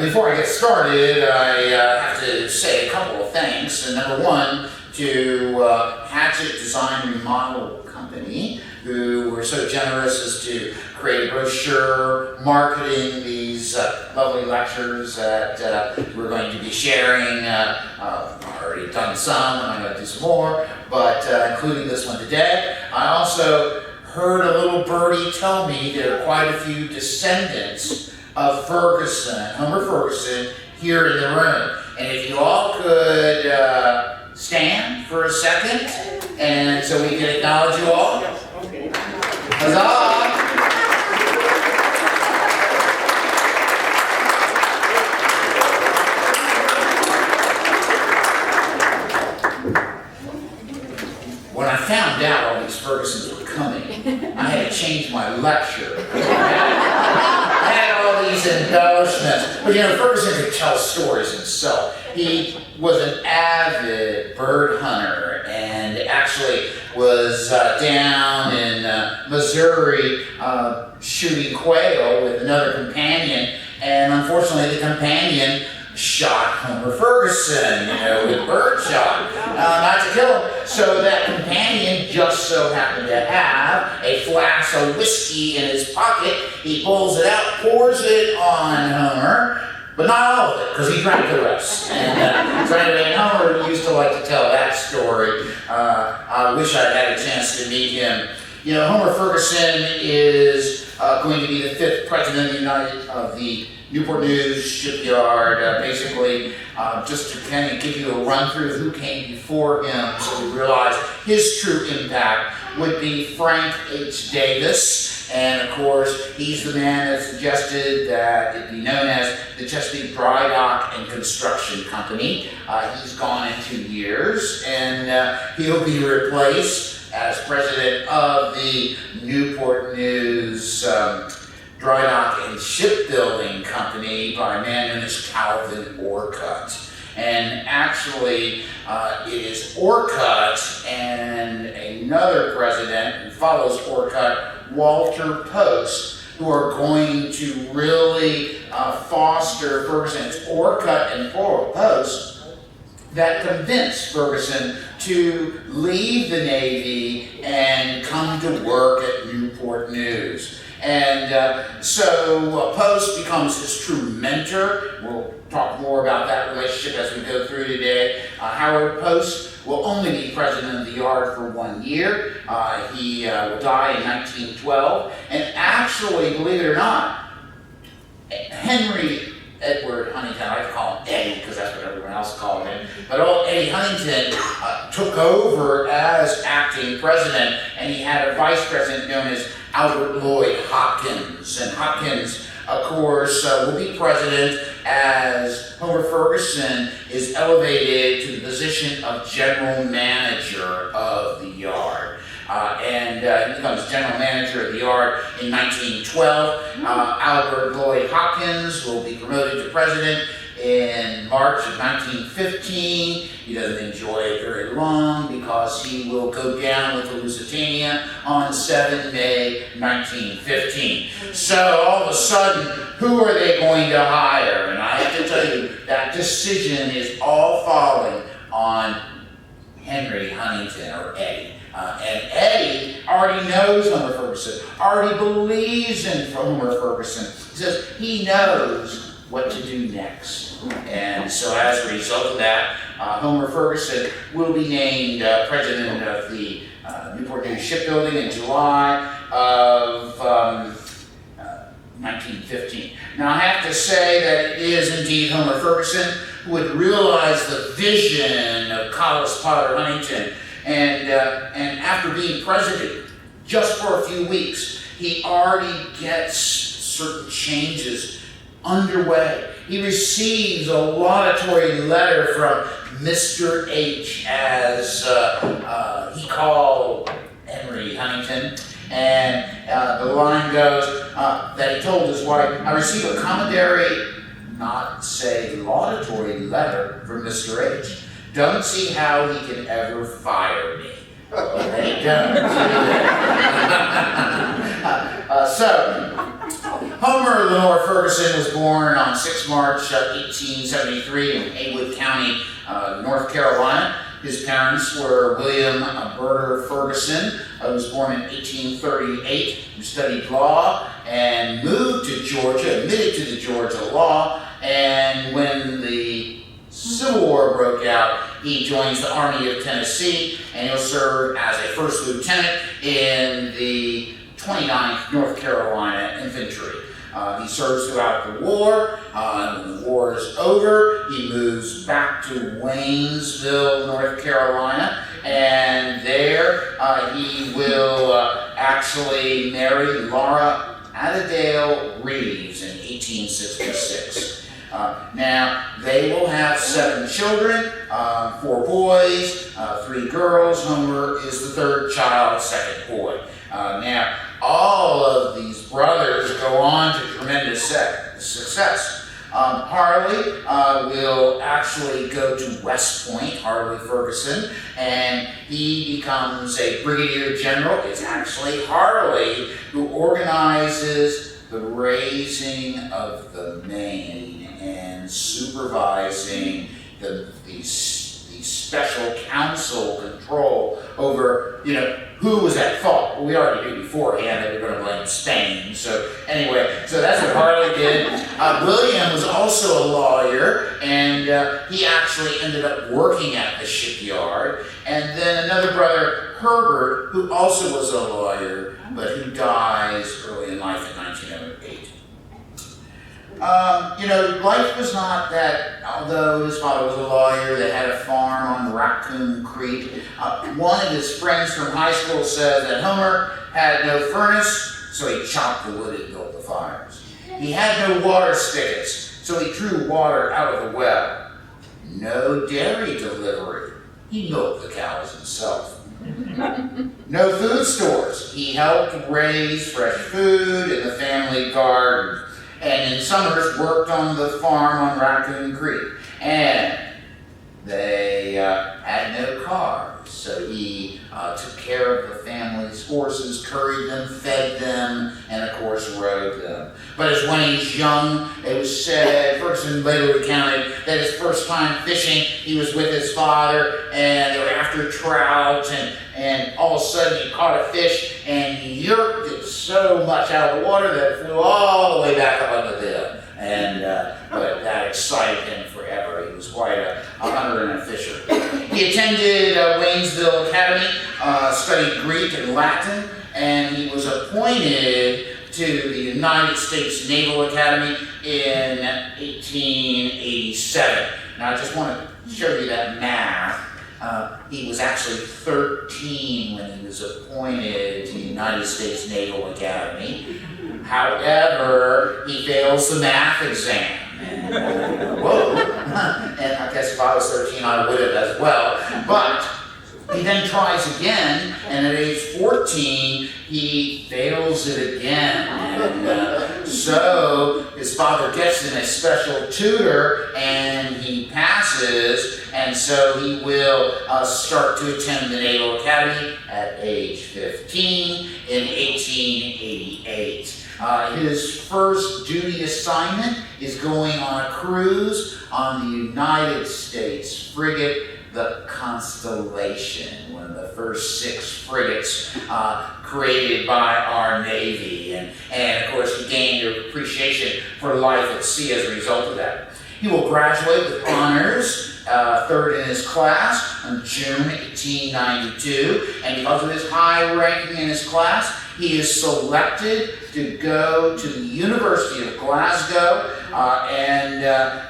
Before I get started, I have to say a couple of things. Number one, to Hatchet Design Remodel Company, who were so generous as to create a brochure marketing these lovely lectures that we're going to be sharing. I've already done some, and I'm going to do some more, but including this one today. I also heard a little birdie tell me there are quite a few descendants of Ferguson, Homer Ferguson, here in the room. And if you all could stand for a second, and so we can acknowledge you all. Huzzah! When I found out all these Fergusons were coming, I had to change my lecture. I had all these embellishments. But you know, Ferguson could tell stories himself. He was an avid bird hunter and actually was down in Missouri shooting quail with another companion. And unfortunately, the companion shot Homer Ferguson, with birdshot, not to kill him. So that companion just so happened to have a flask of whiskey in his pocket. He pulls it out, pours it on Homer, but not all of it, because he drank the rest. And Homer used to like to tell that story. I wish I'd had a chance to meet him. Homer Ferguson is going to be the 5th president of the Newport News shipyard. Basically, just to kind of give you a run through of who came before him, so we realize his true impact would be Frank H. Davis. And of course, he's the man that suggested that it be known as the Chesapeake Dry Dock and Construction Company. He's gone in 2 years, and he'll be replaced as president of the Newport News Dry Dock and Shipbuilding Company by a man known as Calvin Orcutt. And actually, it is Orcutt and another president who follows Orcutt, Walter Post, who are going to really foster Ferguson. It's Orcutt and Post that convinced Ferguson to leave the Navy and come to work at Newport News. And so Post becomes his true mentor. We'll talk more about that relationship as we go through today. Howard Post will only be president of the yard for 1 year. He will die in 1912. And actually, believe it or not, Henry Edward Huntington, I like to call him Eddie because that's what everyone else called him, but old Eddie Huntington took over as acting president, and he had a vice president known as Albert Lloyd Hopkins. And Hopkins, of course, will be president as Homer Ferguson is elevated to the position of general manager of the yard. And he becomes general manager of the yard in 1912. Albert Lloyd Hopkins will be promoted to president in March of 1915. He doesn't enjoy it very long because he will go down with the Lusitania on 7 May 1915. So all of a sudden, who are they going to hire? And I have to tell you, that decision is all falling on Henry Huntington, or Eddie. And Eddie already knows Homer Ferguson, already believes in Homer Ferguson. He says he knows what to do next. And so as a result of that, Homer Ferguson will be named president of the Newport News Shipbuilding in July of 1915. Now I have to say that it is indeed Homer Ferguson who would realize the vision of Collis Potter Huntington. And after being president, just for a few weeks, he already gets certain changes underway. He receives a laudatory letter from Mr. H, as he called Henry Huntington. And the line goes that he told his wife, "I received a commentary, not say laudatory letter from Mr. H. Don't see how he can ever fire me." Well, they don't. So, Homer Homer Lenoir Ferguson was born on 6 March 1873 in Haywood County, North Carolina. His parents were William Berger Ferguson, who was born in 1838, who studied law and moved to Georgia, admitted to the Georgia law, and when the Civil War broke out, he joins the Army of Tennessee, and he'll serve as a first lieutenant in the 29th North Carolina Infantry. He serves throughout the war. When the war is over, he moves back to Waynesville, North Carolina, and there he will actually marry Laura Adadale Reeves in 1866. Now, they will have 7 children, 4 boys, 3 girls. Homer is the 3rd child, 2nd boy. Now, all of these brothers go on to tremendous success. Harley will actually go to West Point, Harley Ferguson, and he becomes a brigadier general. It's actually Harley who organizes the raising of the Maine and supervising the special council control over, who was at fault. Well, we already knew beforehand that we were going to blame Spain. So anyway, so that's what Harley did. William was also a lawyer, and he actually ended up working at the shipyard. And then another brother, Herbert, who also was a lawyer, but who dies early in life in 1908. Life was not that, although his father was a lawyer, they had a farm on Raccoon Creek. One of his friends from high school said that Homer had no furnace, so he chopped the wood and built the fires. He had no water spigots, so he drew water out of the well. No dairy delivery. He milked the cows himself. No food stores. He helped raise fresh food in the family garden. And in summers worked on the farm on Raccoon Creek. And they had no cars, so he took care of the family's horses, curried them, fed them, and of course rode them. But as when he's young, it was said, Ferguson later recounted that his first time fishing, he was with his father, and they were after trout, and all of a sudden he caught a fish, and he yerked it so much out of the water that it flew all the way back up on the bill. And but that excited him forever. He was quite a hunter and a fisher. He attended Waynesville Academy, studied Greek and Latin, and he was appointed to the United States Naval Academy in 1887. Now I just want to show you that math. He was actually 13 when he was appointed to the United States Naval Academy. However, he fails the math exam. And, whoa. And I guess if I was 13, I would have as well. But he then tries again, and at age 14, he fails it again. And so his father gets him a special tutor, and he passes, and so he will start to attend the Naval Academy at age 15 in 1888. His first duty assignment is going on a cruise on the United States frigate, the Constellation, one of the first 6 frigates created by our Navy. And of course, he gained an appreciation for life at sea as a result of that. He will graduate with honors, 3rd in his class, in June 1892. And because of his high ranking in his class, he is selected to go to the University of Glasgow, and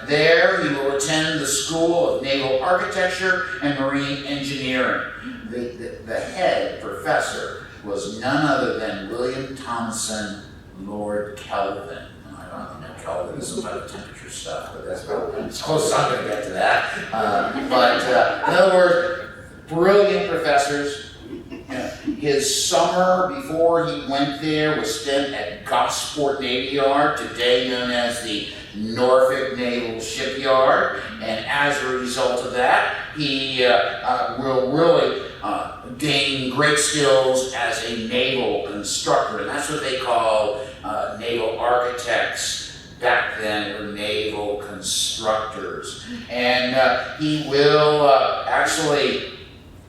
there he will attend the School of Naval Architecture and Marine Engineering. The head professor was none other than William Thomson, Lord Kelvin. I don't know Kelvin is some type of temperature stuff, but that's about as close as I'm going to get to that. In other words, brilliant professors. His summer before he went there was spent at Gosport Navy Yard, today known as the Norfolk Naval Shipyard, and as a result of that, he will really gain great skills as a naval constructor, and that's what they call naval architects. Back then were naval constructors. And he will actually,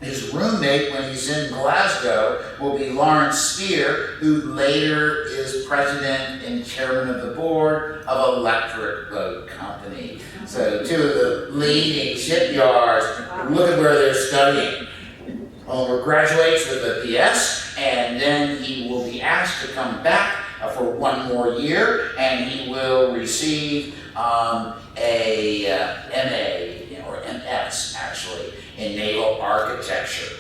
his roommate when he's in Glasgow will be Lawrence Spear, who later is president and chairman of the board of Electric Boat Company. So two of the leading shipyards, look at where they're studying. Homer graduates with a PS, and then he will be asked to come back for one more year, and he will receive a MA, or MS actually, in naval architecture.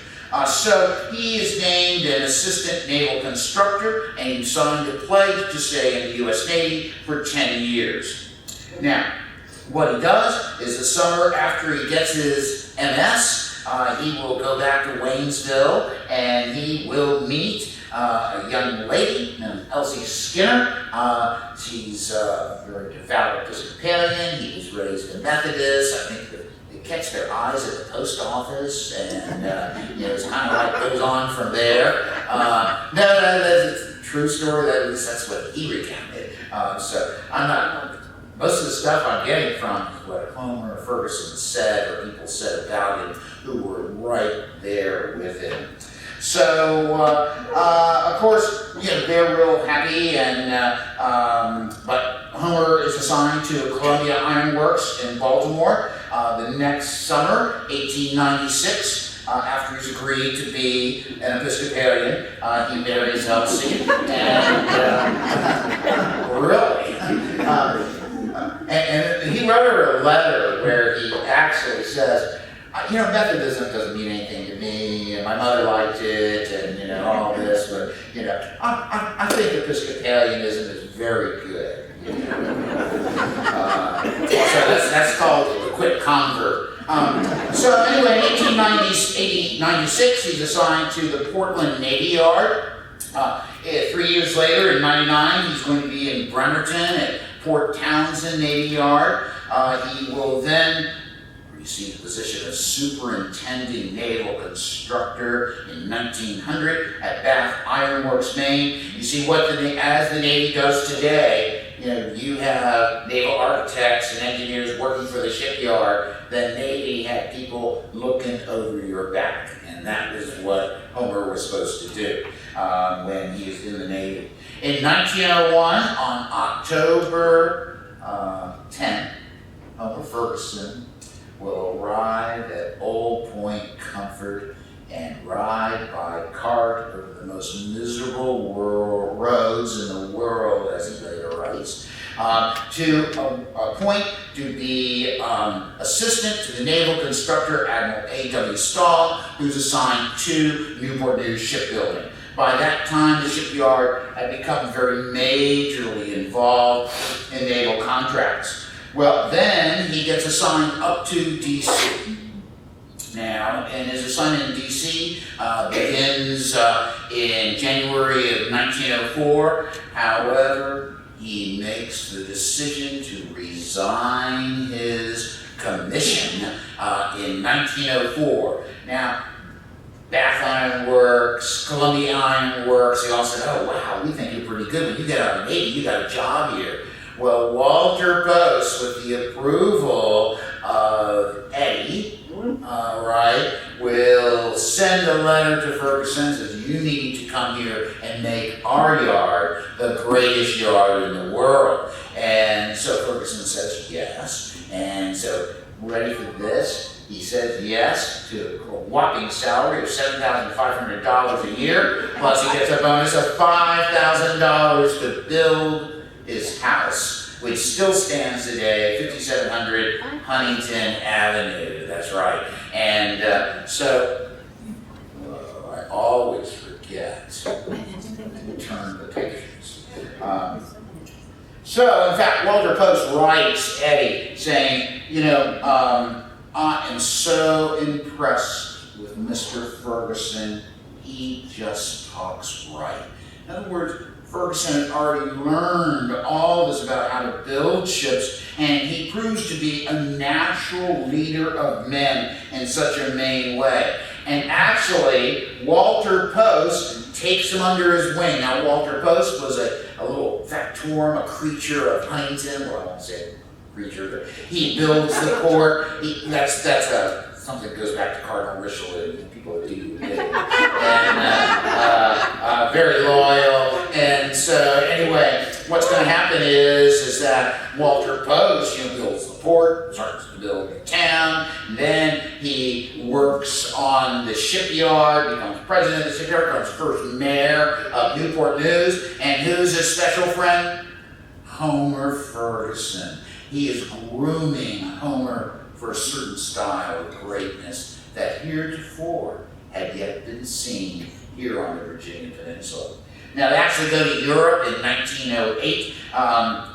So he is named an assistant naval constructor, and he signed a pledge to stay in the U.S. Navy for 10 years. Now, what he does is the summer after he gets his MS, he will go back to Waynesville, and he will meet a young lady named Elsie Skinner. She's a very devout Episcopalian. He was raised a Methodist. I think they catch their eyes at the post office, and it's kind of like goes on from there. No, that's a true story. That's what he recounted. So I'm not. Most of the stuff I'm getting from is what Homer Ferguson said, or people said about him who were right there with him. So, of course, they're real happy, and but Homer is assigned to Columbia Iron Works in Baltimore the next summer, 1896. After he's agreed to be an Episcopalian, he marries Elsie, and really. And he wrote her a letter where he actually says, Methodism doesn't mean anything to me, and my mother liked it, and all this, but I think Episcopalianism is very good. So that's called a quick convert. So anyway, in 1896, he's assigned to the Portland Navy Yard. 3 years later, in '99, he's going to be in Bremerton at Port Townsend Navy Yard. He will then receive the position of superintending naval constructor in 1900 at Bath Iron Works, Maine. You see, as the Navy does today, you have naval architects and engineers working for the shipyard. The Navy had people looking over your back, and that is what Homer was supposed to do when he was in the Navy. In 1901, on October 10th, Homer Ferguson will arrive at Old Point Comfort and ride by cart over the most miserable roads in the world, as he later writes, to appoint to be assistant to the naval constructor, Admiral A.W. Stahl, who's assigned to Newport News Shipbuilding. By that time, the shipyard had become very majorly involved in naval contracts. Well, then he gets assigned up to D.C. now, and his assignment in D.C. Begins in January of 1904. However, he makes the decision to resign his commission in 1904. Now, Bath Iron Works, Columbia Iron Works, they all said, oh wow, we think you're pretty good. When you get out of the Navy, you got a job here. Well, Walter Post, with the approval of Eddie, will send a letter to Ferguson, says, you need to come here and make our yard the greatest yard in the world. And so Ferguson says yes. And so, ready for this? He says yes to a whopping salary of $7,500 a year, plus he gets a bonus of $5,000 to build his house, which still stands today at 5700 Huntington Avenue. That's right. And so I always forget to turn the pages. So, in fact, Walter Post writes Eddie saying, I am so impressed with Mr. Ferguson. He just talks right. In other words, Ferguson had already learned all this about how to build ships, and he proves to be a natural leader of men in such a main way. And actually, Walter Post takes him under his wing. Now, Walter Post was a little factotum, a creature of Huntington. Well, I won't say creature, but he builds the court. That's something that goes back to Cardinal Richelieu. People that do it. And very loyal. And so, anyway, what's going to happen is that Walter Post, builds the port, starts to build the town, and then he works on the shipyard, becomes president of the shipyard, becomes first mayor of Newport News, and who's his special friend? Homer Ferguson. He is grooming Homer for a certain style of greatness that heretofore had yet been seen here on the Virginia Peninsula. Now, they actually go to Europe in 1908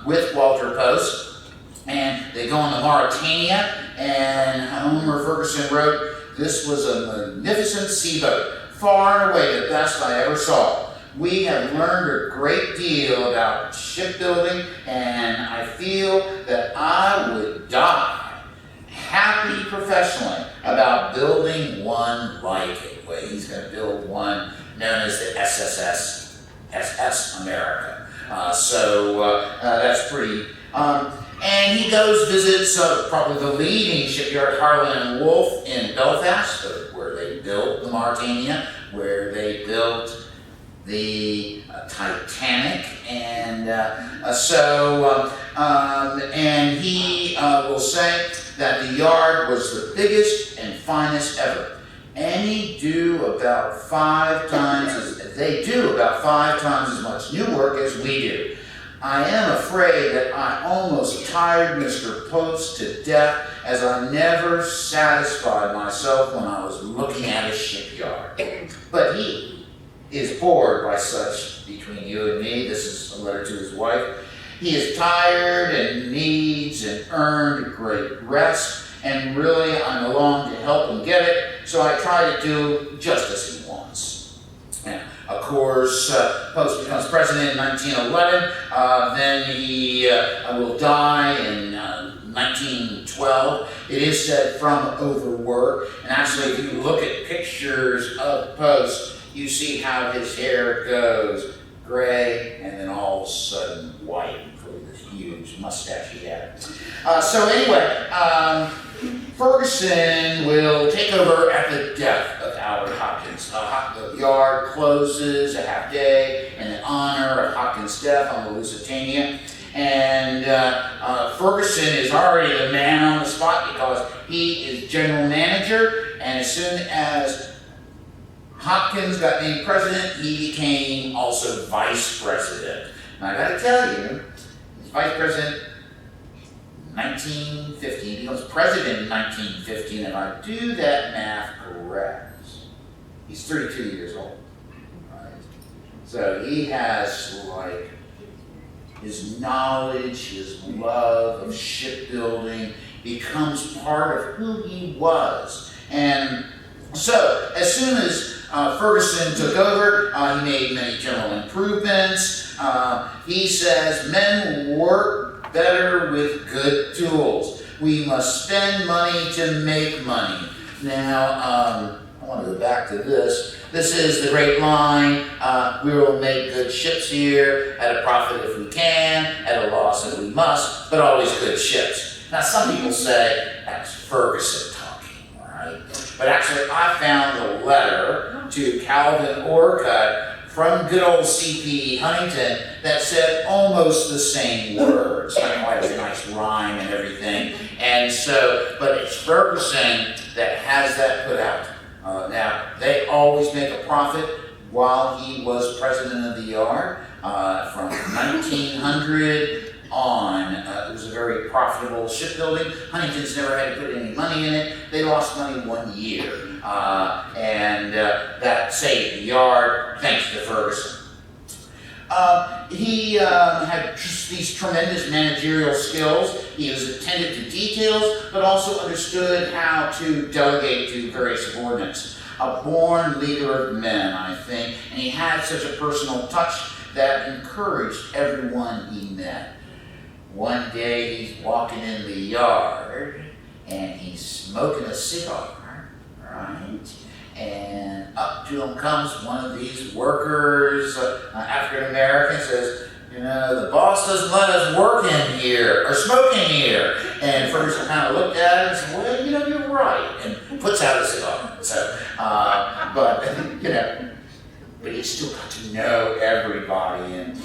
with Walter Post, and they go into Mauritania, and Homer Ferguson wrote, "This was a magnificent sea boat, far and away the best I ever saw. We have learned a great deal about shipbuilding, and I feel that I would die happy professionally about building one like it." Well, he's going to build one known as the SS America. That's pretty. And he goes visits probably the leading shipyard, Harland and Wolff in Belfast, where they built the Mauritania, where they built the Titanic, and he will say that the yard was the biggest and finest ever. They do about 5 times as much new work as we do. I am afraid that I almost tired Mr. Post to death, as I never satisfied myself when I was looking at a shipyard. But he is bored by such, between you and me, this is a letter to his wife. He is tired and needs and earned great rest, and really I'm along to help him get it, so I try to do just as he wants. And of course, Post becomes president in 1911, then he will die in 1912. It is said from overwork, and actually if you look at pictures of Post, you see how his hair goes gray and then all of a sudden white, including this huge mustache he had. Ferguson will take over at the death of Howard Hopkins. The yard closes a half day in honor of Hopkins' death on the Lusitania. And Ferguson is already the man on the spot because he is general manager, and as soon as Hopkins got named president, he became also vice president. Now I gotta tell you, he's vice president 1915, he becomes president in 1915, and if I do that math correct, he's 32 years old, right? So he has his knowledge, his love of shipbuilding becomes part of who he was. And so, as soon as Ferguson took over, he made many general improvements. He says, men work better with good tools. We must spend money to make money. Now, I want to go back to this. This is the great line, we will make good ships here, at a profit if we can, at a loss if we must, but always good ships. Now, some people say that's Ferguson talking, right? But actually, I found a letter to Calvin Orcutt from good old C.P. Huntington that said almost the same words. I know it has a nice rhyme and everything. And so, but it's Ferguson that has that put out. Now, they always make a profit while he was president of the yard. From 1900 on, it was a very profitable shipbuilding. Huntington's never had to put any money in it. They lost money 1 year. That saved the yard, thanks to Ferguson. He had just these tremendous managerial skills. He was attentive to details, but also understood how to delegate to various subordinates. A born leader of men, I think, and he had such a personal touch that encouraged everyone he met. One day he's walking in the yard, and he's smoking a cigar, right? And up to him comes one of these workers, African American, says, you know, the boss doesn't let us work in here or smoke in here. And Ferguson kind of looked at him and said, well, you know, you're right, and puts out his cigar. So, you know, but he still got to know everybody. And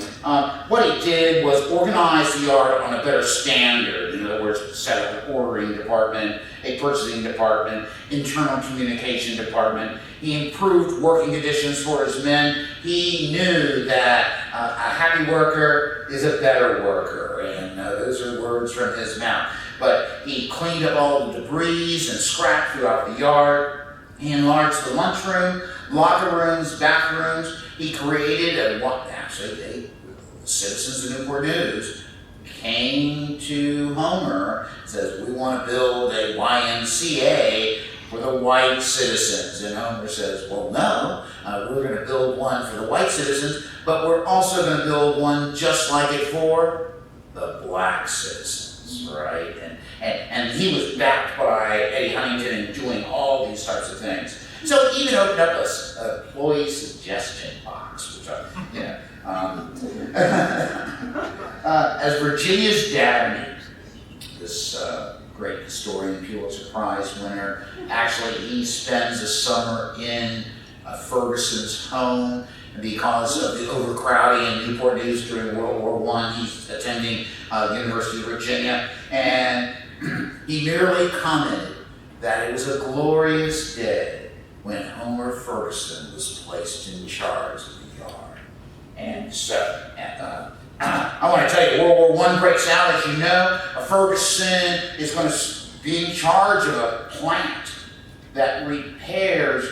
what he did was organize the yard on a better standard. In other words, set up an ordering department, a purchasing department, internal communication department. He improved working conditions for his men. He knew that a happy worker is a better worker, and those are words from his mouth. But he cleaned up all the debris and scrap throughout the yard. He enlarged the lunchroom, locker rooms, bathrooms. He created the citizens of Newport News came to Homer and says, we want to build a YMCA for the white citizens. And Homer says, well, no, we're going to build one for the white citizens, but we're also going to build one just like it for the black citizens, right? And he was backed by Eddie Huntington and doing all these types of things. So he even opened up a employee suggestion box, which as Virginia's Dabney, this great historian, Pulitzer Prize winner, actually he spends a summer in Ferguson's home because of the overcrowding in Newport News during World War I. He's attending the University of Virginia, and he merely commented that it was a glorious day when Homer Ferguson was placed in charge of the yard. And so, I want to tell you, World War I breaks out, as you know. Ferguson is going to be in charge of a plant that repairs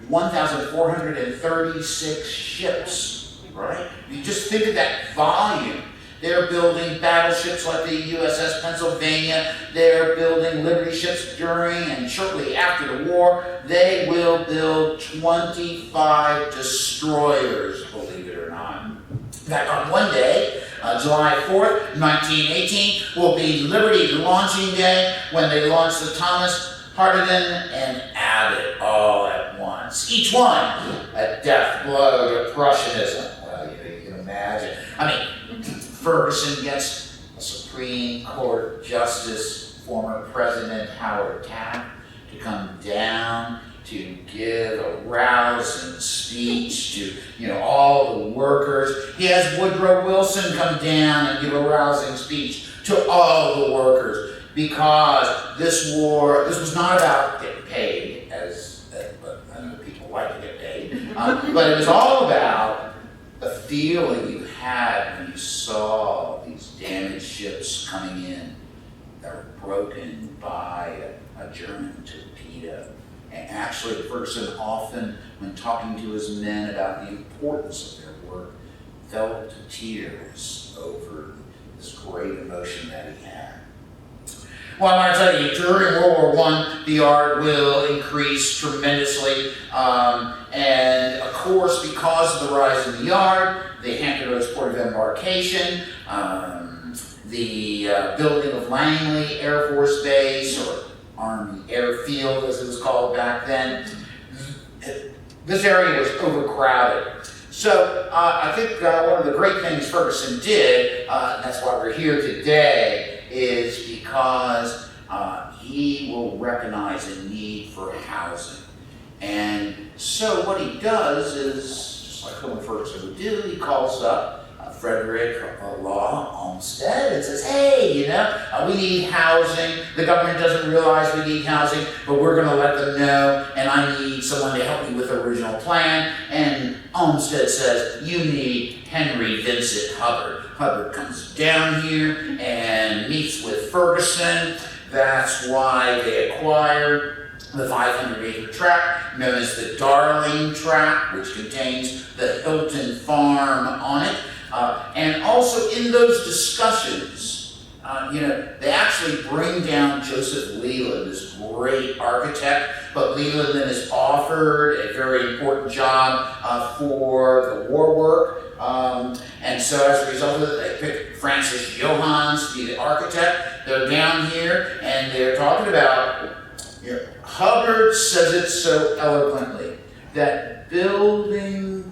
1,436 ships, right? You just think of that volume. They're building battleships like the USS Pennsylvania. They're building Liberty ships during and shortly after the war. They will build 25 destroyers, believe it or not. In fact, on one day, July 4th, 1918, will be Liberty launching day when they launch the Thomas, Hardingen, and Abbott all at once. Each one a death blow to Prussianism. Well, you can imagine. I mean, Ferguson gets a Supreme Court Justice, former President Howard Taft, to come down to give a rousing speech to all the workers. He has Woodrow Wilson come down and give a rousing speech to all the workers, because this was not about getting paid, but I know people like to get paid, but it was all about the feeling you had when you saw these damaged ships coming in that were broken by a German torpedo. And actually, Ferguson often, when talking to his men about the importance of their work, fell to tears over this great emotion that he had. Well, I want to tell you, during World War I, the yard will increase tremendously. And of course, because of the rise in the yard, the Hampton Roads Port of Embarkation, the building of Langley Air Force Base, or Army Airfield as it was called back then, this area was overcrowded. So I think one of the great things Ferguson did, and that's why we're here today, is because he will recognize a need for housing. And so what he does is, just like Homer Ferguson would do, he calls up Frederick Law Olmsted and says, hey, we need housing. The government doesn't realize we need housing, but we're going to let them know, and I need someone to help me with the original plan. And Olmsted says, you need Henry Vincent Hubbard. Hubbard comes down here and meets with Ferguson. That's why they acquired the 500-acre tract known as the Darling Tract, which contains the Hilton farm on it. And also in those discussions, they actually bring down Joseph Leland, this great architect, but Leland then is offered a very important job for the war work. And so as a result of it, they pick Francis Johans to be the architect. They're down here and they're talking about, Hubbard says it so eloquently. that building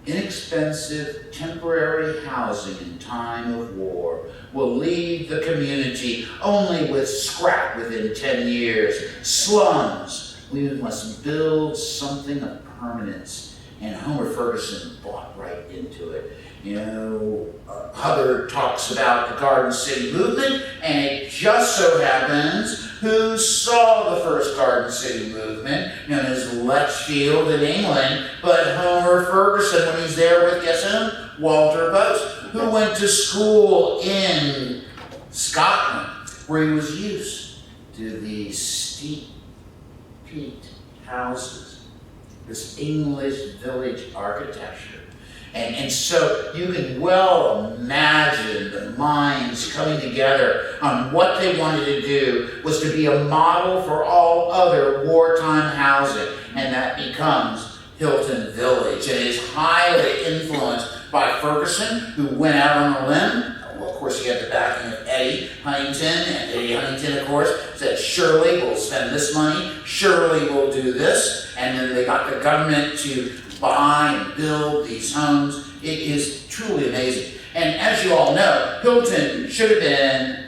inexpensive temporary housing in time of war will leave the community only with scrap within 10 years. Slums, we must build something of permanence. And Homer Ferguson bought right into it. You know, Hubbard talks about the Garden City movement, and it just so happens who saw the first Garden City movement, known as Litchfield in England, but Homer Ferguson, when he's there with, guess whom? Walter Post, who went to school in Scotland, where he was used to these steep-peaked houses, this English village architecture. And so you can well imagine the minds coming together on what they wanted to do was to be a model for all other wartime housing. And that becomes Hilton Village. And it is highly influenced by Ferguson, who went out on a limb. Well, of course, he had the backing of Eddie Huntington. And Eddie Huntington, of course, said, surely we'll spend this money. Surely we'll do this. And then they got the government to buy and build these homes. It is truly amazing. And as you all know, Hilton should have been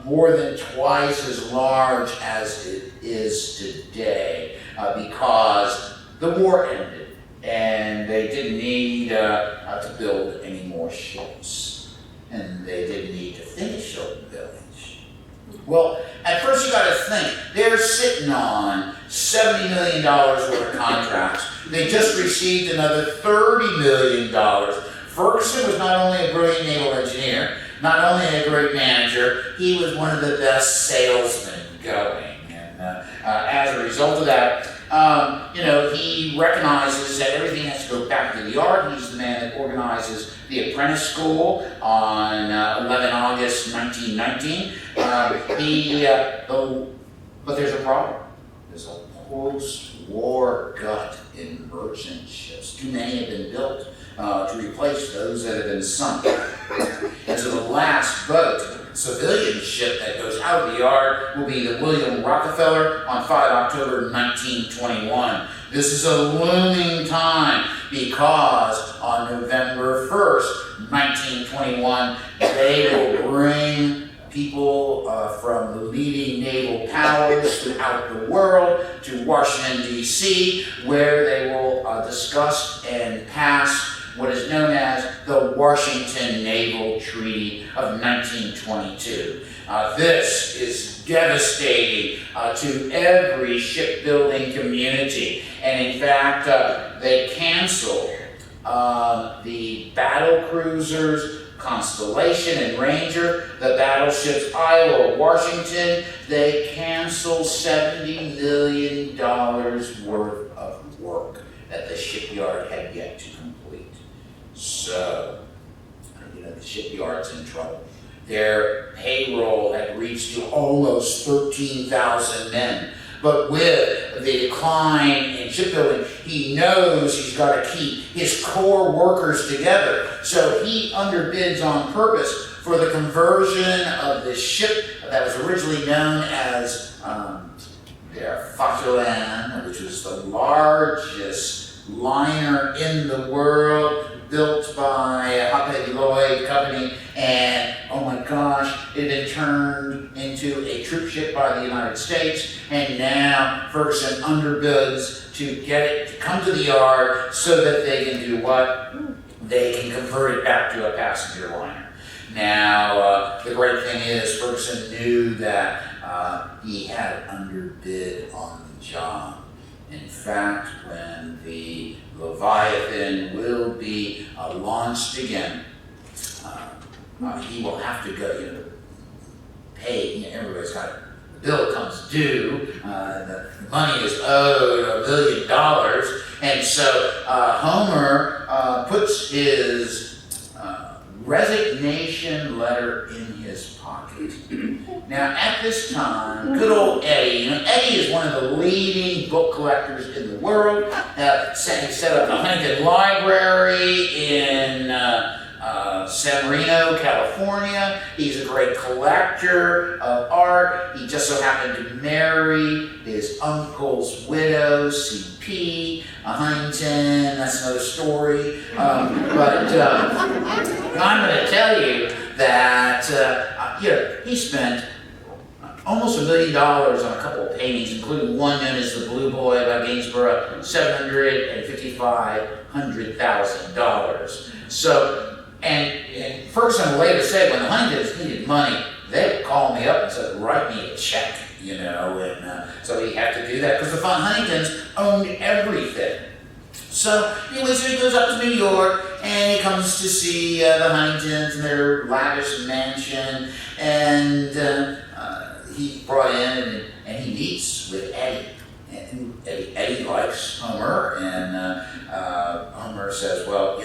more than twice as large as it is today because the war ended and they didn't need to build any more ships. And they didn't need to finish Hilton Village. Well, at first you got to think, they're sitting on $70 million worth of contracts. They just received another $30 million. Ferguson was not only a brilliant naval engineer, not only a great manager, he was one of the best salesmen going. And as a result of that, he recognizes that everything has to go back to the yard. He's the man that organizes the apprentice school on 11 August 1919. But there's a problem. There's a post-war gut in merchant ships. Too many have been built to replace those that have been sunk. And so the last boat, civilian ship that goes out of the yard will be the William Rockefeller on 5 October 1921. This is a looming time because on November 1st, 1921, they will bring people from the leading naval powers throughout the world to Washington, D.C., where they will discuss and pass what is known as the Washington Naval Treaty of 1922. This is devastating to every shipbuilding community. And in fact, they canceled the battle cruisers Constellation and Ranger, the battleships Iowa, Washington. They canceled $70 million worth of work that the shipyard had yet to complete. So, the shipyard's in trouble. Their payroll had reached to almost 13,000 men. But with the decline in shipbuilding, he knows he's got to keep his core workers together. So he underbids on purpose for the conversion of this ship that was originally known as their Fatherland, which was the largest liner in the world, built by Hapag-Lloyd Company, and oh my gosh, it had been turned into a troop ship by the United States, and now Ferguson underbids to get it to come to the yard so that they can do what? They can convert it back to a passenger liner. Now, the great thing is Ferguson knew that he had underbid on the job. In fact, when the Leviathan will be launched again, he will have to go, pay, everybody's got, the bill comes due, the money is owed $1 million, and so Homer puts his resignation letter in his pocket. Now, at this time, good old Eddie, Eddie is one of the leading book collectors in the world. He set up the Huntington Library in San Marino, California. He's a great collector of art. He just so happened to marry his uncle's widow, C.P. Huntington. That's another story. But I'm going to tell you that he spent almost $1 million on a couple of paintings, including one known as the Blue Boy by Gainsborough, $755,000. So, and Ferguson will later say when the Huntingtons needed money, they would call me up and said, write me a check, and so he had to do that because the Huntingtons owned everything. So anyway, so he goes up to New York and he comes to see the Huntingtons and their lavish mansion, and he's brought in and he meets with Eddie. And Eddie likes Homer, and Homer says, well,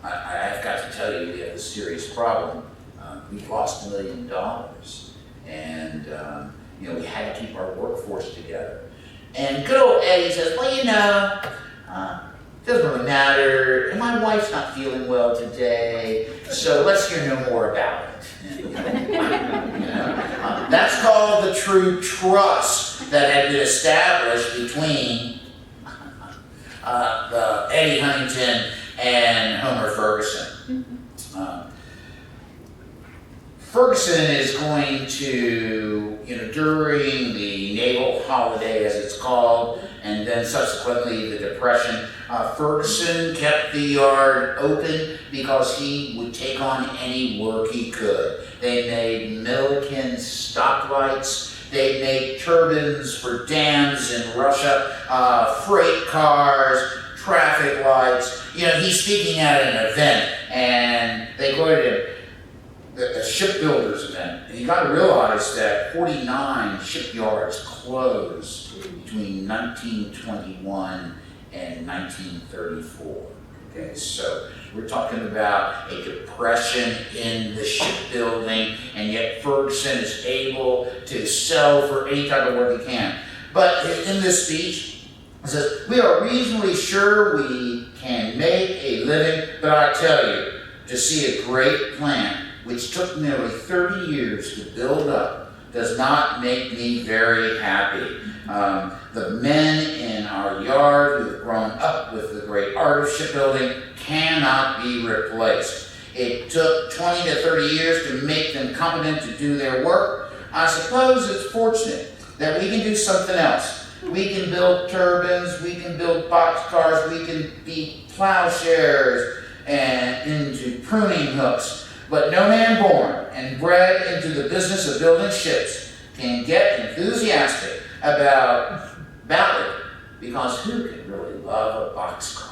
I've got to tell you, we have a serious problem. We've lost $1 million, and we had to keep our workforce together. And good old Eddie says, well, doesn't really matter, and my wife's not feeling well today, so let's hear no more about it. That's called the true trust that had been established between Eddie Huntington and Homer Ferguson. Ferguson is going to, during the naval holiday, as it's called, and then subsequently the Depression, Ferguson kept the yard open because he would take on any work he could. They made Millikan stoplights, they made turbines for dams in Russia, freight cars, traffic lights. He's speaking at an event, and they go to him, a shipbuilders event, and you got to realize that 49 shipyards closed between 1921 and 1934. Okay, so we're talking about a depression in the shipbuilding, and yet Ferguson is able to sell for any type of work he can. But in this speech, he says, we are reasonably sure we can make a living, but I tell you, to see a great plant which took nearly 30 years to build up, does not make me very happy. The men in our yard who have grown up with the great art of shipbuilding cannot be replaced. It took 20 to 30 years to make them competent to do their work. I suppose it's fortunate that we can do something else. We can build turbines, we can build boxcars, we can beat plowshares and into pruning hooks. But no man born and bred into the business of building ships can get enthusiastic about it, because who can really love a boxcar?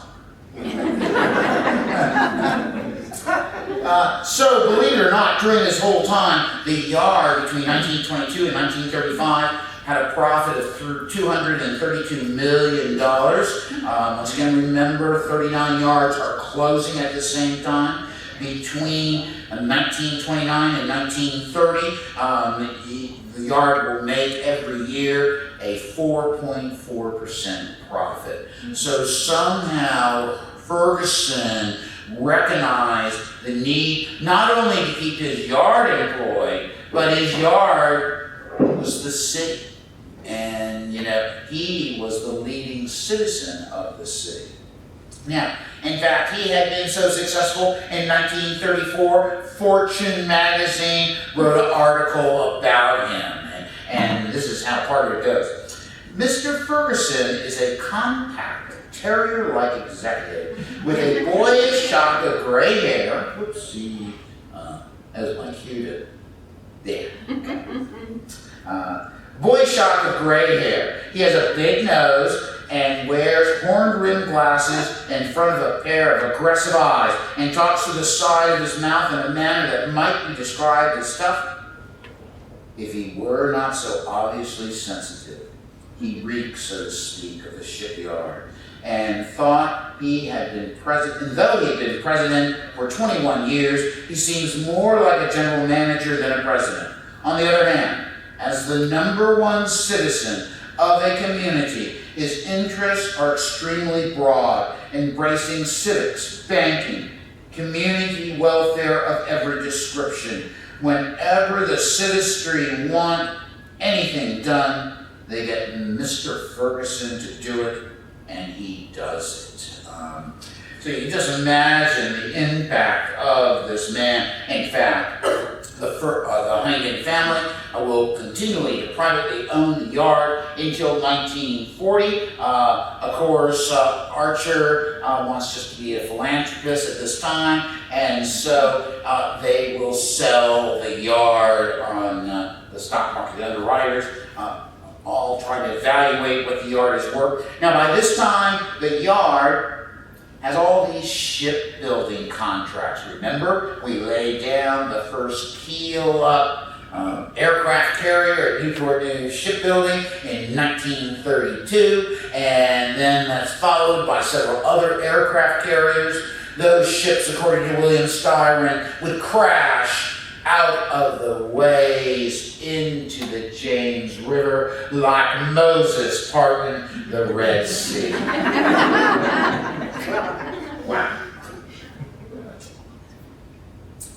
So, believe it or not, during this whole time, the yard between 1922 and 1935 had a profit of $232 million. Once again, remember, 39 yards are closing at the same time. Between 1929 and 1930, the yard will make every year a 4.4% profit. So somehow Ferguson recognized the need not only to keep his yard employed, but his yard was the city. And, he was the leading citizen of the city. Now, in fact, he had been so successful in 1934, Fortune magazine wrote an article about him. And this is how part of it goes. Mr. Ferguson is a compact, terrier-like executive with a boyish shock of gray hair. Whoopsie, as my cue to there. Boyish shock of gray hair. He has a big nose and wears horn-rimmed glasses in front of a pair of aggressive eyes, and talks to the side of his mouth in a manner that might be described as tough if he were not so obviously sensitive. He reeks, so to speak, of the shipyard, and thought he had been president. And though he had been president for 21 years, he seems more like a general manager than a president. On the other hand, as the #1 citizen of a community, his interests are extremely broad, embracing civics, banking, community welfare of every description. Whenever the citizenry want anything done, they get Mr. Ferguson to do it, and he does it. So you just imagine the impact of this man. In fact, the Huntington family will continually to privately own the yard until 1940. Of course, Archer wants just to be a philanthropist at this time, and so they will sell the yard on the stock market underwriters, all trying to evaluate what the yard is worth. Now, by this time, the yard has all these shipbuilding contracts. Remember, we laid down the first keel aircraft carrier at Newport News Shipbuilding in 1932, and then that's followed by several other aircraft carriers. Those ships, according to William Styron, would crash out of the ways into the James River like Moses parting the Red Sea. Wow.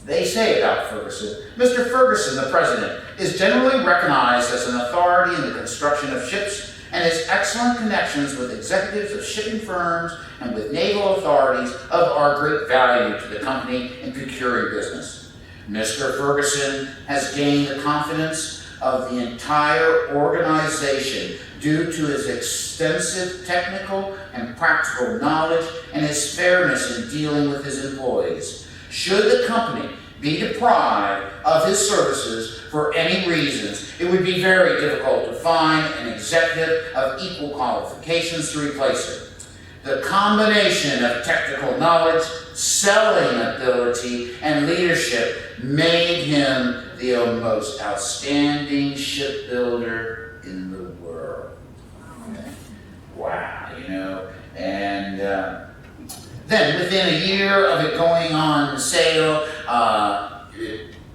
They say about Ferguson, Mr. Ferguson, the president, is generally recognized as an authority in the construction of ships, and his excellent connections with executives of shipping firms and with naval authorities are great value to the company in procuring business. Mr. Ferguson has gained the confidence of the entire organization due to his extensive technical and practical knowledge and his fairness in dealing with his employees. Should the company be deprived of his services for any reasons, it would be very difficult to find an executive of equal qualifications to replace him. The combination of technical knowledge, selling ability, and leadership made him the most outstanding shipbuilder in the world. Okay. Wow, and then within a year of it going on sale,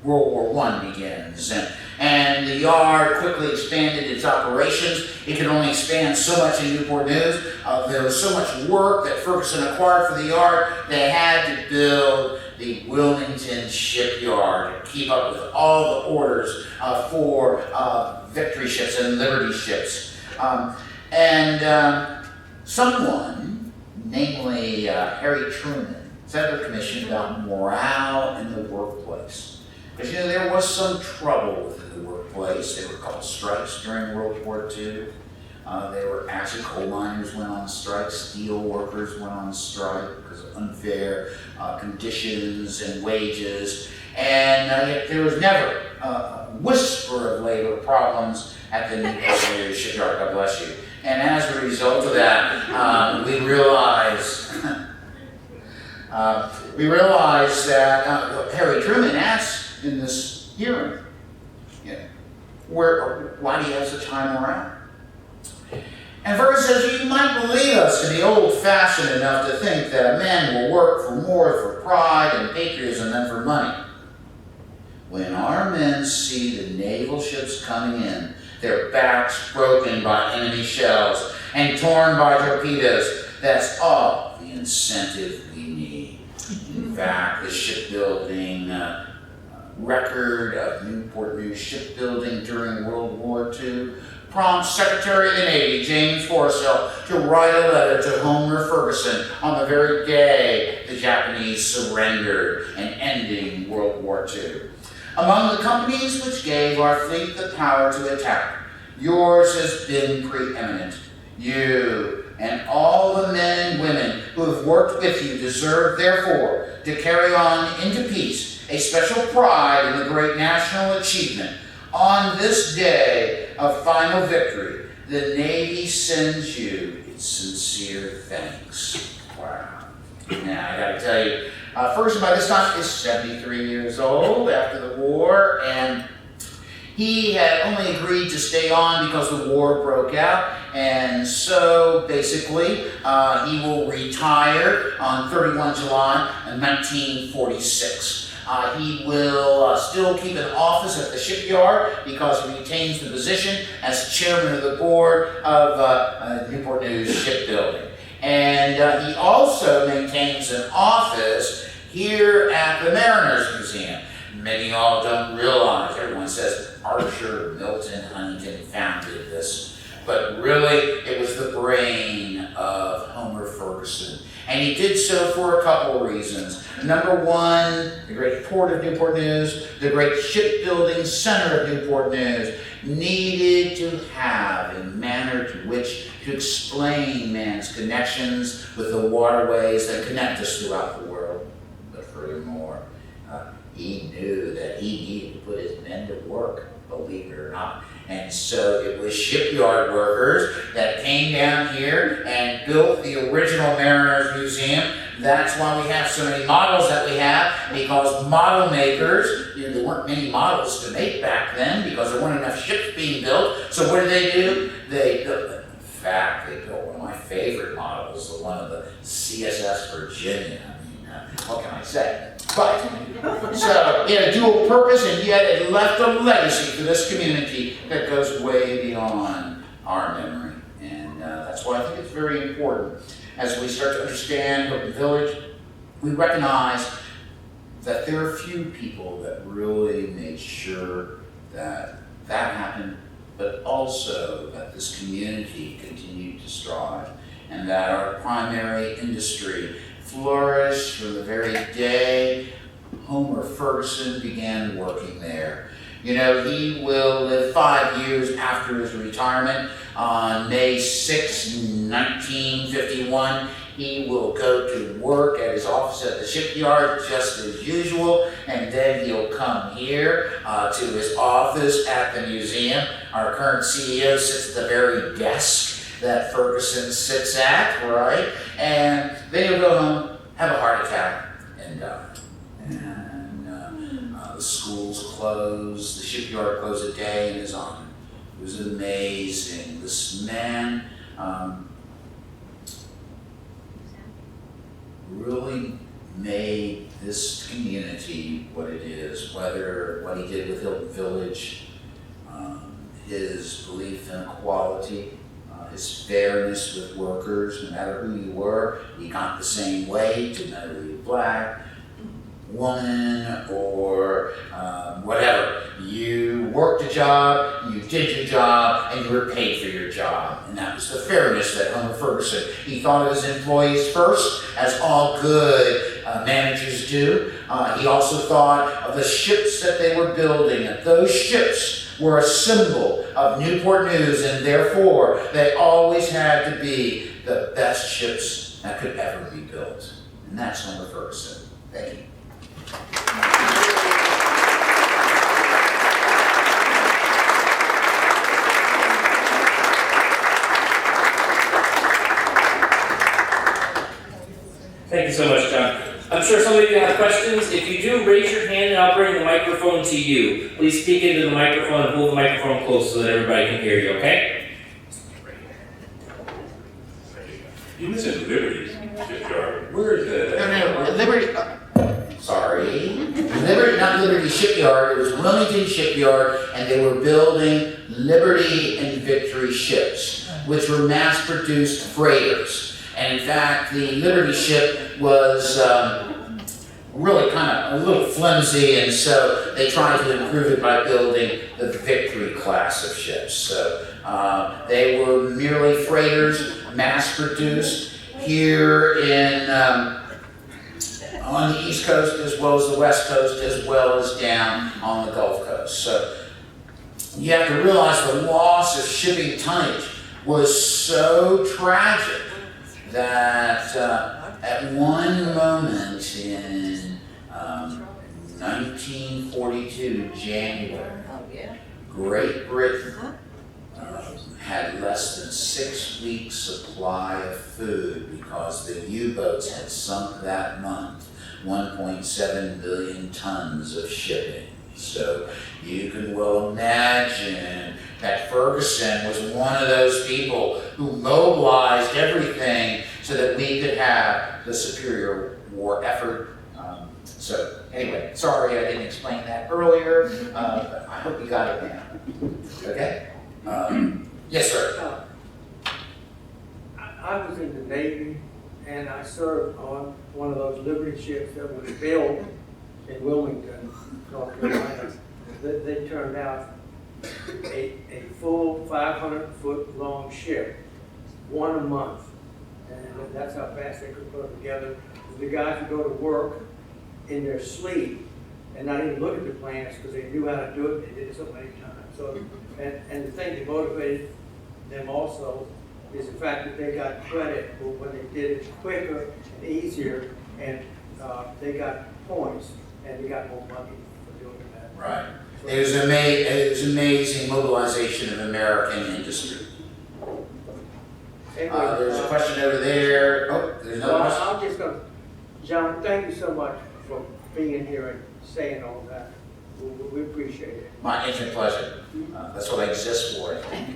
World War I begins, and the yard quickly expanded its operations. It could only expand so much in Newport News. There was so much work that Ferguson acquired for the yard, they had to build the Wilmington shipyard to keep up with all the orders for Victory ships and Liberty ships. Someone, namely Harry Truman, set a commission about morale in the workplace. Because there was some trouble within the workplace. They were called strikes during World War II. They were actually, coal miners went on strike, steel workers went on strike because of unfair conditions and wages. And yet there was never a whisper of labor problems at the Newport News shipyard. God bless you. And as a result of that, we realized that Harry Truman asked in this hearing, why do you have such high morale? And Ferguson says, you might believe us to be old-fashioned enough to think that a man will work for more for pride and patriotism than for money. When our men see the naval ships coming in, their backs broken by enemy shells and torn by torpedoes, that's all the incentive we need. In fact, the shipbuilding record of Newport News shipbuilding during World War II prompts Secretary of the Navy James Forrestal to write a letter to Homer Ferguson on the very day the Japanese surrendered and ending World War II. Among the companies which gave our fleet the power to attack, yours has been preeminent. You and all the men and women who have worked with you deserve, therefore, to carry on into peace a special pride in the great national achievement. On this day of final victory, the Navy sends you its sincere thanks. Wow. Now, I gotta tell you, Ferguson by this time is 73 years old after the war, and he had only agreed to stay on because the war broke out, and so basically he will retire on 31 July 1946. He will still keep an office at the shipyard because he retains the position as chairman of the board of Newport News Shipbuilding. And he also maintains an office here at the Mariners Museum. Many all don't realize, everyone says Archer Milton Huntington founded this, but really it was the brain of Homer Ferguson. And he did so for a couple of reasons. Number one, the great port of Newport News, the great shipbuilding center of Newport News, needed to have a manner to which to explain man's connections with the waterways that connect us throughout the world. But furthermore, he knew that he needed to put his men to work, believe it or not. And so it was shipyard workers that came down here and built the original Mariners Museum. That's why we have so many models that we have, because model makers, there weren't many models to make back then because there weren't enough ships being built. So what do? They built, in fact, they built one of my favorite models, the one of the CSS Virginia. I mean, what can I say? But, so it had a dual purpose, and yet it left a legacy for this community that goes way beyond our memory. And that's why I think it's very important. As we start to understand Hilton Village, we recognize that there are few people that really made sure that that happened, but also that this community continued to strive, and that our primary industry flourished from the very day Homer Ferguson began working there. You know, he will live 5 years after his retirement. On May 6, 1951, he will go to work at his office at the shipyard just as usual, and then he'll come here to his office at the museum. Our current CEO sits at the very desk that Ferguson sits at, right? And then he'll go home, have a heart attack, and die. And the schools closed, the shipyard closed a day in his honor. It was amazing. This man really made this community what it is, whether what he did with Hilton Village, his belief in equality, his fairness with workers, no matter who you were, you got the same wage, no matter whether you're black, woman, or whatever. You worked a job, you did your job, and you were paid for your job. And that was the fairness that Homer Ferguson, he thought of his employees first, as all good managers do. He also thought of the ships that they were building, and those ships were a symbol of Newport News, and therefore they always had to be the best ships that could ever be built. And that's Homer Ferguson. Thank you. Thank you so much, John. I'm sure some of you have questions. If you do, raise your hand and I'll bring the microphone to you. Please speak into the microphone and hold the microphone close so that everybody can hear you, okay? You mentioned Liberty Shipyard. Where is that? No, Liberty, sorry. Liberty, not Liberty Shipyard, it was Wilmington Shipyard, and they were building Liberty and Victory ships, which were mass-produced freighters. And in fact, the Liberty ship was really kind of a little flimsy, and so they tried to improve it by building the Victory class of ships. So they were merely freighters, mass-produced here in on the East Coast as well as the West Coast, as well as down on the Gulf Coast. So you have to realize the loss of shipping tonnage was so tragic that at one moment in 1942, January, Great Britain had less than 6 weeks' supply of food because the U-boats had sunk that month 1.7 million tons of shipping. So you can well imagine that Ferguson was one of those people who mobilized everything so that we could have the superior war effort. So anyway, sorry I didn't explain that earlier, but I hope you got it now. Okay? Yes, sir. I was in the Navy, and I served on one of those Liberty ships that was built in Wilmington, North Carolina. They turned out a full 500-foot long ship, one a month. And that's how fast they could put them together. The guys would go to work in their sleep and not even look at the plans because they knew how to do it. They did it so many times. So, and the thing that motivated them also is the fact that they got credit for when they did it quicker and easier, and they got points and they got more money for doing that. Right. It was amazing mobilization of American industry. Anyway, There's a question over there. Oh, there's another well, question. I'm just going to, John, thank you so much for being here and saying all that. We appreciate it. My infinite pleasure. That's what I exist for. I think.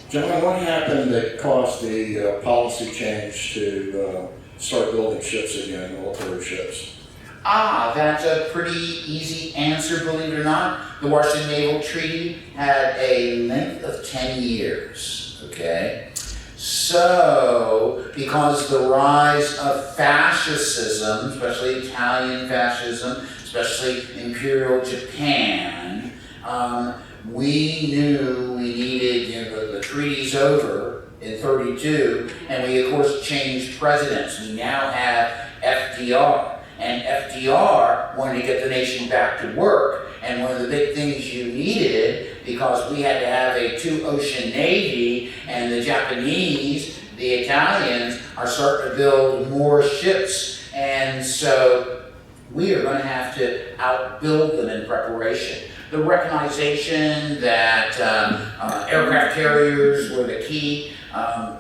Gentlemen, what happened that caused the policy change to start building ships again, military ships? That's a pretty easy answer, believe it or not. The Washington Naval Treaty had a length of 10 years, okay? So, because the rise of fascism, especially Italian fascism, especially Imperial Japan, we knew we needed, the treaty's over in 32, and we of course changed presidents. We now have FDR. And FDR wanted to get the nation back to work. And one of the big things you needed, because we had to have a two-ocean navy, and the Japanese, the Italians, are starting to build more ships. And so we are going to have to outbuild them in preparation. The recognition that aircraft carriers were the key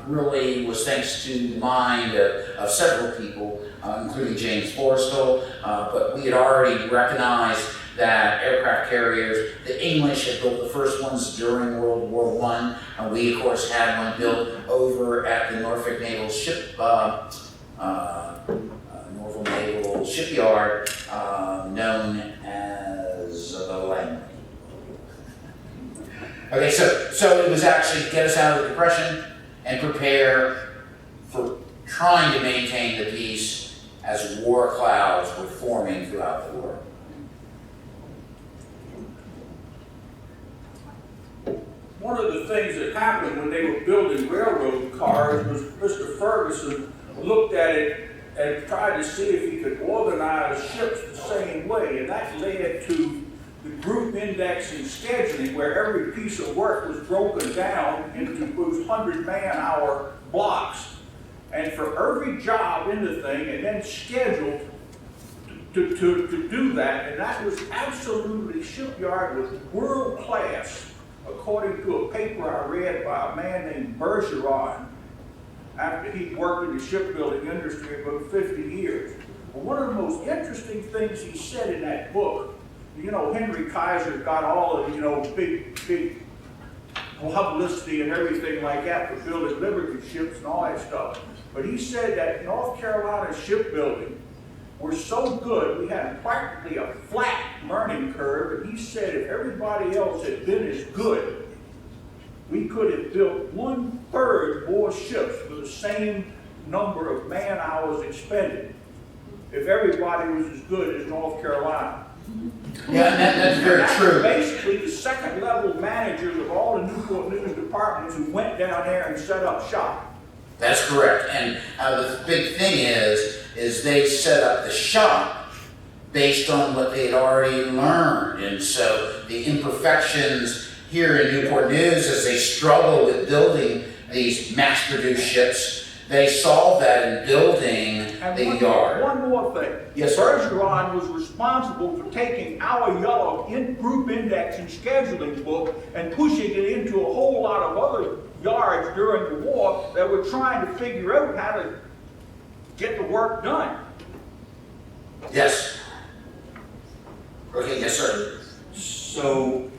really was thanks to the mind of several people, including James Forrestal, but we had already recognized that aircraft carriers, the English had built the first ones during World War I. We, of course, had one built over at the Norfolk Naval Shipyard, known as the Langley. Okay, so it was actually get us out of the Depression and prepare for trying to maintain the peace as war clouds were forming throughout the world. One of the things that happened when they were building railroad cars was Mr. Ferguson looked at it and tried to see if he could organize ships the same way, and that led to the group indexing scheduling, where every piece of work was broken down into those 100-man-hour blocks, and for every job in the thing, and then scheduled to do that, and that was absolutely, shipyard was world class, according to a paper I read by a man named Bergeron, after he worked in the shipbuilding industry about 50 years. But one of the most interesting things he said in that book, Henry Kaiser got all of, big publicity and everything like that for building Liberty ships and all that stuff. But he said that North Carolina shipbuilding were so good, we had practically a flat learning curve, and he said if everybody else had been as good, we could have built 1/3 more ships with the same number of man hours expended if everybody was as good as North Carolina. Yeah, that's very true. Basically, the second level managers of all the Newport News departments who went down there and set up shop. That's correct. And the big thing is they set up the shop based on what they had already learned. And so the imperfections here in Newport News, as they struggle with building these mass-produced ships, they solved that in building the yard. One more thing. Yes, sir. Bergeron was responsible for taking our yellow group index and scheduling book and pushing it into a whole lot of other yards during the war that were trying to figure out how to get the work done. Yes. Okay, yes, sir. So,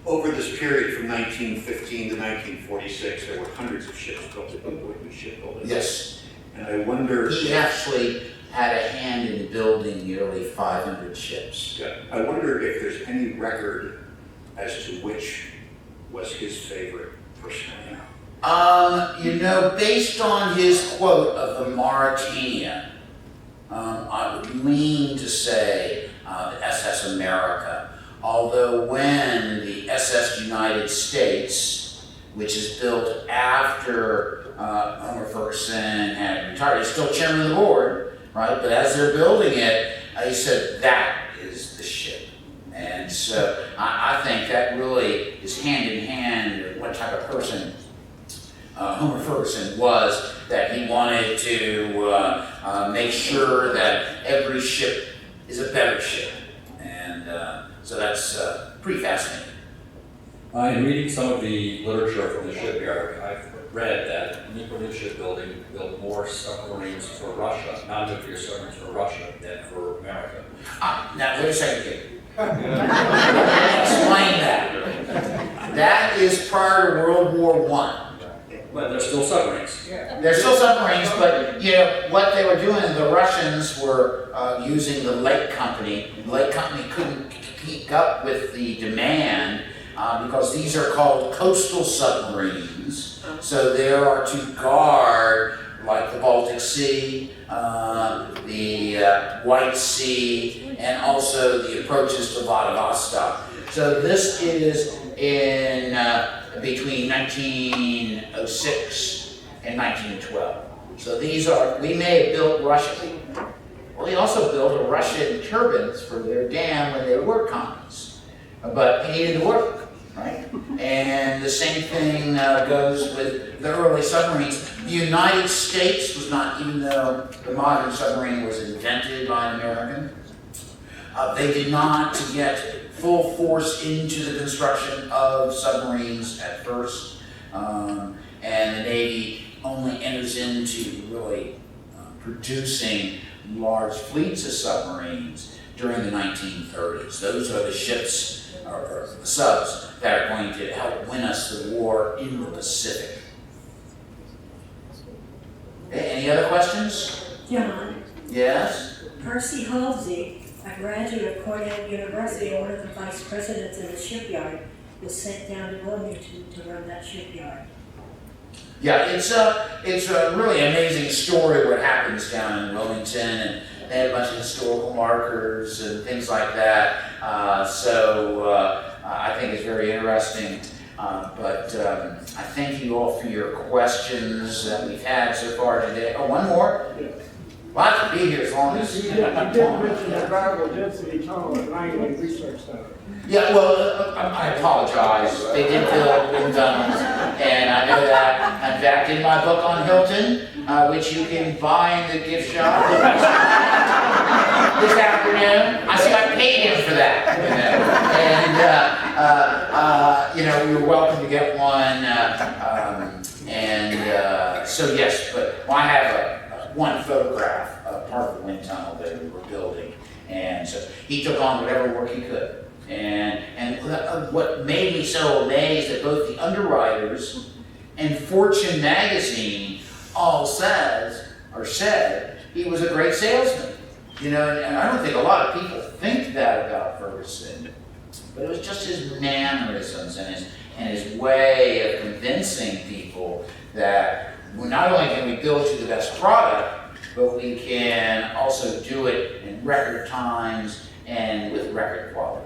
over this period from 1915 to 1946, there were hundreds of ships built at Newport News Shipbuilding. Yes. And I wonder... He actually had a hand in building nearly 500 ships. I wonder if there's any record as to which was his favorite personally? Based on his quote of the Mauritania, I would lean to say the SS America. Although when the SS United States, which is built after Homer Ferguson had retired, he's still chairman of the board, right? But as they're building it, he said that is the ship. And so I think that really is hand in hand with what type of person Homer Ferguson was, that he wanted to make sure that every ship is a better ship. And so that's pretty fascinating. In reading some of the literature from the shipyard, I've read that Newport Shipbuilding built more submarines for Russia, non-nuclear submarines for Russia, than for America. Now, wait a second here. Explain that. That is prior to World War I. But they're still submarines. They're still submarines, but what they were doing, the Russians were using the Lake Company. The Lake Company couldn't keep up with the demand because these are called coastal submarines. So they are to guard like the Baltic Sea, the White Sea, and also the approaches to Vladivostok. So this is in between 1906 and 1912. So these are, we may have built Russian, well, they also built a Russian turbines for their dam when they were colonies, but they needed to work, right? And the same thing goes with the early submarines. The United States was not, even though the modern submarine was invented by an American, they did not get full force into the construction of submarines at first, and the Navy only enters into really producing large fleets of submarines during the 1930s. Those are the ships, or the subs, that are going to help win us the war in the Pacific. Okay, any other questions? John, Yes? Percy Halsey, a graduate of Cornell University and one of the vice presidents of the shipyard, was sent down to Wilmington to run that shipyard. Yeah, it's a really amazing story what happens down in Wilmington, and they have a bunch of historical markers and things like that. So I think it's very interesting. But I thank you all for your questions that we've had so far today. Oh, one more? Well, I could be here as long as You did mention the variable density tunnel at Langley Research Center. Yeah, well, I apologize. They did build wind tunnels, and I know that. In fact, in my book on Hilton, which you can buy in the gift shop this afternoon, I see I paid him for that. And you're welcome to get one. So yes, but I have one photograph of part of the wind tunnel that we were building, and so he took on whatever work he could. And what made me so amazed that both the underwriters and Fortune magazine all said he was a great salesman. And I don't think a lot of people think that about Ferguson, but it was just his mannerisms and his way of convincing people that not only can we build you the best product, but we can also do it in record times and with record quality.